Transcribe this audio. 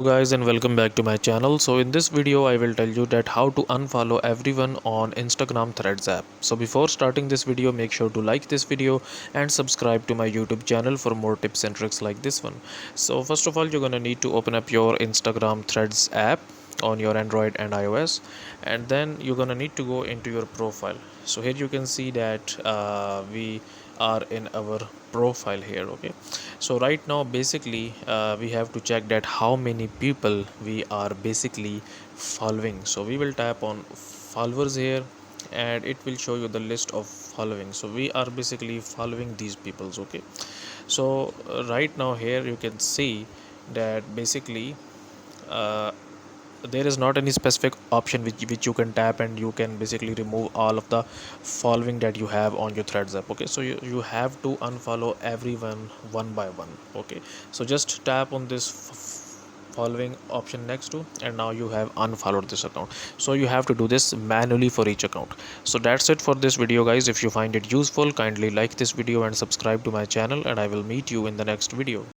Guys, and welcome back to my channel. So in this video I will tell you that how to unfollow everyone on Instagram Threads app. So before starting this video, make sure to like this video and subscribe to my YouTube channel for more tips and tricks like this one. So first of all, you're gonna need to open up your Instagram Threads app on your Android and iOS, and then you're gonna need to go into your profile. So here you can see that we are in our profile here. Okay, so right now basically we have to check that how many people we are basically following. So we will tap on followers here, and it will show you the list of following. So we are basically following these peoples. Okay, so right now here you can see that basically uh, there is not any specific option which you can tap, and you can basically remove all of the following that you have on your threads app. Okay, so you have to unfollow everyone one by one. Okay, so just tap on this following option next to, and now you have unfollowed this account. So you have to do this manually for each account. So that's it for this video, guys. If you find it useful, kindly like this video and subscribe to my channel, and I will meet you in the next video.